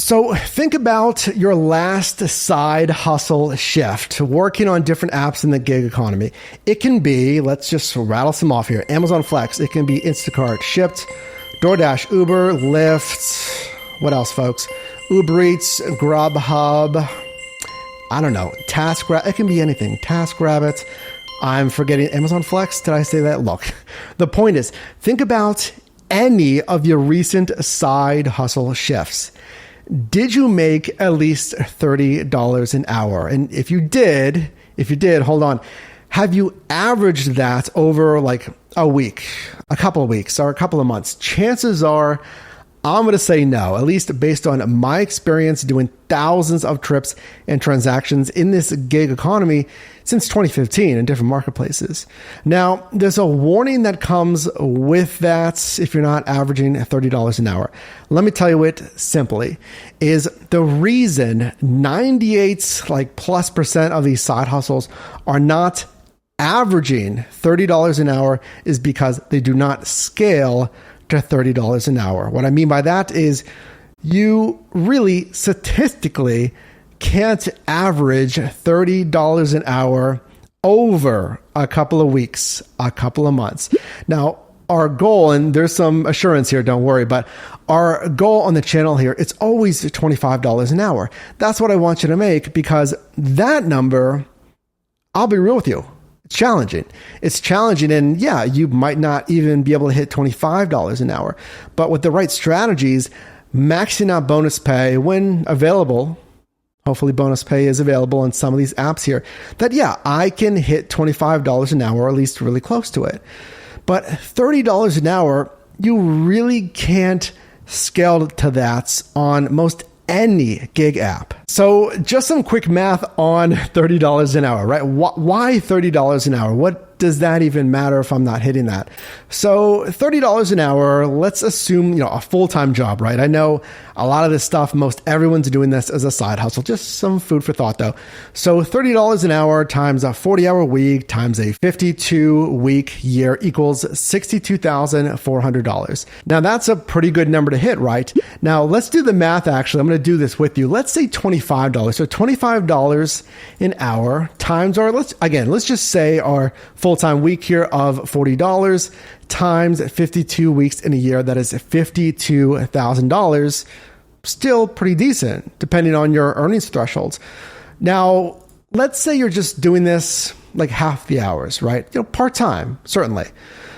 So think about your last side hustle shift, working on different apps in the gig economy. It can be, let's just rattle some off here, Amazon Flex. It can be Instacart, Shipt, DoorDash, Uber, Lyft. What else, folks? Uber Eats, Grubhub. I don't know. TaskRabbit. It can be anything. TaskRabbit. I'm forgetting Amazon Flex. Did I say that? Look, the point is, think about any of your recent side hustle shifts. Did you make at least $30 an hour? And if you did, hold on. Have you averaged that over like a week, a couple of weeks, or a couple of months? Chances are, I'm going to say no, at least based on my experience doing thousands of trips and transactions in this gig economy since 2015 in different marketplaces. Now, there's a warning that comes with that if you're not averaging $30 an hour. Let me tell you it simply, is the reason 98% of these side hustles are not averaging $30 an hour is because they do not scale to $30 an hour. What I mean by that is you really statistically can't average $30 an hour over a couple of weeks, a couple of months. Now, our goal, and there's some assurance here, don't worry, but our goal on the channel here, it's always $25 an hour. That's what I want you to make, because that number, I'll be real with you, challenging. It's challenging, and yeah, you might not even be able to hit $25 an hour. But with the right strategies, maxing out bonus pay when available, hopefully bonus pay is available on some of these apps here, that yeah, I can hit $25 an hour, or at least really close to it. But $30 an hour, you really can't scale to that on most any gig app. So just some quick math on $30 an hour, right? Why $30 an hour? What does that even matter if I'm not hitting that? So $30 an hour, let's assume, a full-time job, right? I know a lot of this stuff, most everyone's doing this as a side hustle, just some food for thought though. So $30 an hour times a 40-hour week times a 52-week year equals $62,400. Now that's a pretty good number to hit, right? Now let's do the math actually. I'm going to do this with you. Let's say $25. So $25 an hour times our, let's just say our full-time week here of $40 times 52 weeks in a year, that is $52,000. Still pretty decent depending on your earnings thresholds. Now, let's say you're just doing this like half the hours, right? Part-time, certainly.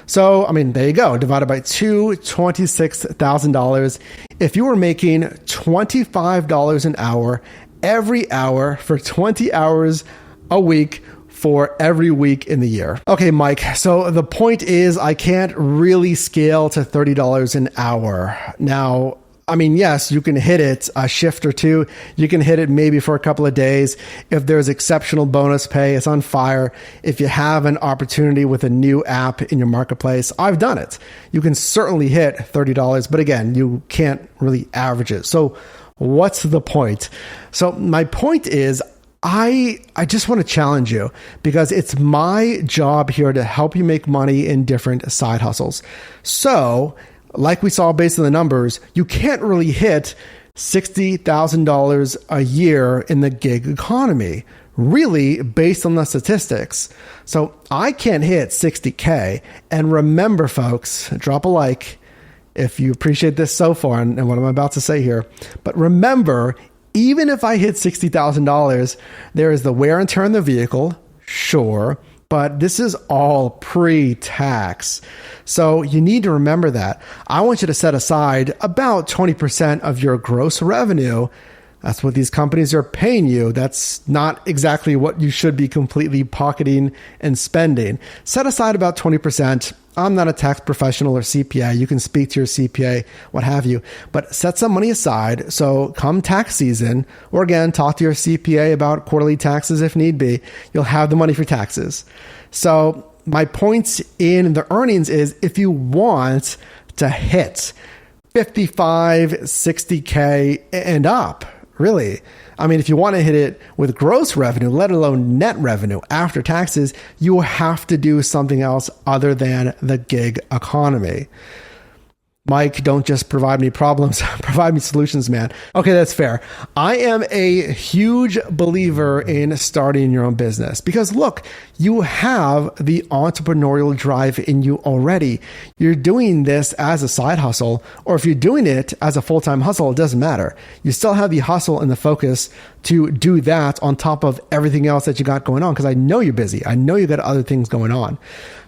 So, there you go. Divided by 2, $26,000. If you were making $25 an hour every hour for 20 hours a week for every week in the year. Okay, Mike, so the point is I can't really scale to $30 an hour. Now, yes, you can hit it a shift or two. You can hit it maybe for a couple of days. If there's exceptional bonus pay, it's on fire. If you have an opportunity with a new app in your marketplace, I've done it. You can certainly hit $30, but again, you can't really average it. So what's the point? So my point is, I just want to challenge you, because it's my job here to help you make money in different side hustles. So, like we saw based on the numbers, you can't really hit $60,000 a year in the gig economy, really based on the statistics. So I can't hit 60K. And remember, folks, drop a like if you appreciate this so far and what I'm about to say here. But remember, even if I hit $60,000, there is the wear and tear in the vehicle, sure, but this is all pre-tax. So you need to remember that. I want you to set aside about 20% of your gross revenue. That's what these companies are paying you. That's not exactly what you should be completely pocketing and spending. Set aside about 20%. I'm not a tax professional or CPA. You can speak to your CPA, what have you, but set some money aside. So come tax season, or again, talk to your CPA about quarterly taxes if need be. You'll have the money for taxes. So my point in the earnings is, if you want to hit 55, 60K and up, really, if you want to hit it with gross revenue, let alone net revenue after taxes, you have to do something else other than the gig economy. Mike, don't just provide me problems, provide me solutions, man. Okay, that's fair. I am a huge believer in starting your own business because look, you have the entrepreneurial drive in you already. You're doing this as a side hustle, or if you're doing it as a full-time hustle, it doesn't matter. You still have the hustle and the focus to do that on top of everything else that you got going on because I know you're busy. I know you got other things going on.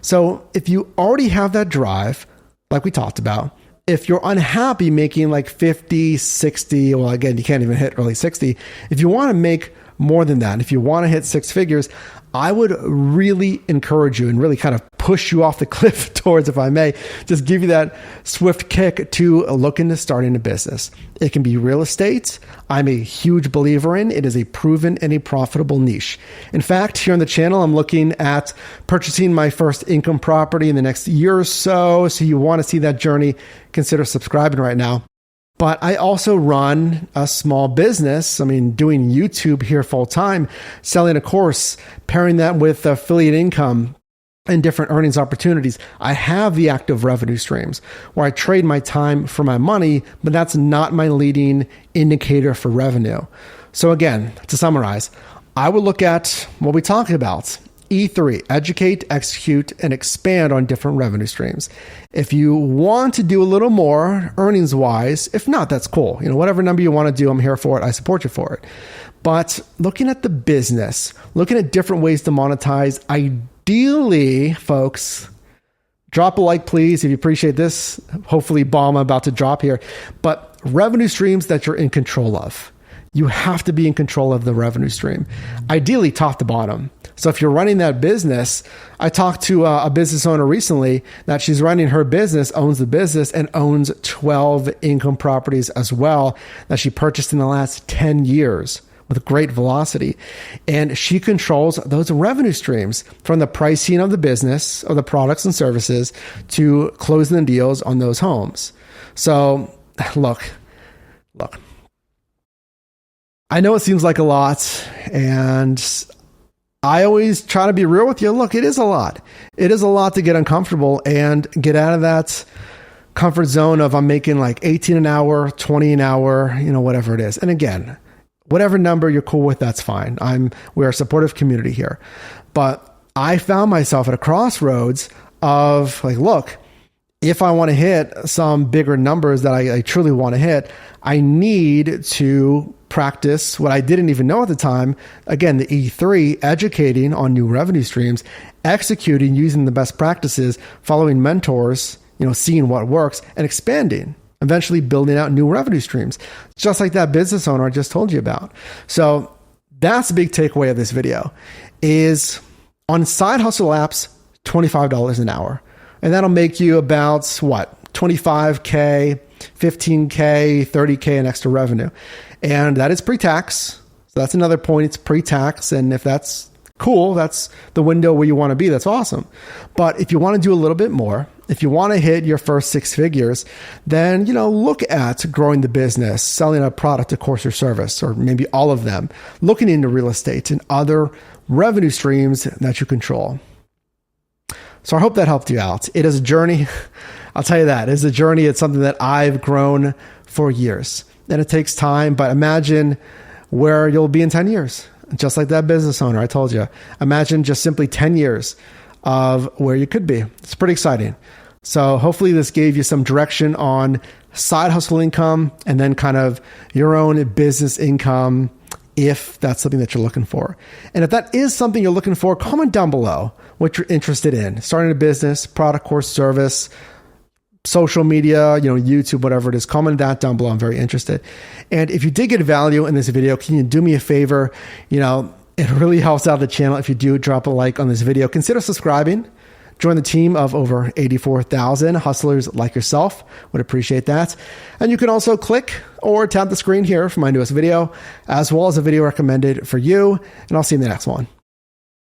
So if you already have that drive, like we talked about, if you're unhappy making like 50, 60, well, again, you can't even hit really 60. If you want to make more than that, if you want to hit six figures, I would really encourage you and really kind of push you off the cliff towards, if I may, just give you that swift kick to look into starting a business. It can be real estate. I'm a huge believer in. It is a proven and a profitable niche. In fact, here on the channel, I'm looking at purchasing my first income property in the next year or so. So you want to see that journey, consider subscribing right now. But I also run a small business. I mean, doing YouTube here full time, selling a course, pairing that with affiliate income and different earnings opportunities. I have the active revenue streams where I trade my time for my money, but that's not my leading indicator for revenue. So again, to summarize, I would look at what we talked about. E3, educate, execute, and expand on different revenue streams. If you want to do a little more earnings wise, if not, that's cool. Whatever number you want to do, I'm here for it. I support you for it. But looking at the business, looking at different ways to monetize, ideally, folks, drop a like, please, if you appreciate this. Hopefully, bomb I'm about to drop here. But revenue streams that you're in control of. You have to be in control of the revenue stream, ideally top to bottom. So if you're running that business, I talked to a business owner recently that she's running her business, owns the business, and owns 12 income properties as well that she purchased in the last 10 years with great velocity. And she controls those revenue streams from the pricing of the business, of the products and services, to closing the deals on those homes. So look. I know it seems like a lot, and I always try to be real with you. Look, it is a lot. It is a lot to get uncomfortable and get out of that comfort zone of I'm making like 18 an hour, 20 an hour, whatever it is. And again, whatever number you're cool with, that's fine. We're a supportive community here. But I found myself at a crossroads of like, look, if I want to hit some bigger numbers that I truly want to hit, I need to practice what I didn't even know at the time. Again, the E3, educating on new revenue streams, executing using the best practices, following mentors, seeing what works, and expanding, eventually building out new revenue streams, just like that business owner I just told you about. So that's the big takeaway of this video is on side hustle apps, $25 an hour. And that'll make you about what? 25K, 15K, 30K in extra revenue. And that is pre-tax. So that's another point. It's pre-tax. And if that's cool, that's the window where you want to be. That's awesome. But if you want to do a little bit more, if you want to hit your first six figures, then, look at growing the business, selling a product, a course or service, or maybe all of them, looking into real estate and other revenue streams that you control. So I hope that helped you out. It is a journey. I'll tell you that. It is a journey. It's something that I've grown for years. And it takes time, but imagine where you'll be in 10 years. Just like that business owner I told you. Imagine just simply 10 years of where you could be. It's pretty exciting. So hopefully this gave you some direction on side hustle income and then kind of your own business income if that's something that you're looking for. And if that is something you're looking for, comment down below what you're interested in. Starting a business, product, course, service, social media, YouTube, whatever it is, comment that down below. I'm very interested. And if you did get value in this video, can you do me a favor? It really helps out the channel if you do drop a like on this video. Consider subscribing. Join the team of over 84,000 hustlers like yourself. Would appreciate that. And you can also click or tap the screen here for my newest video, as well as a video recommended for you. And I'll see you in the next one.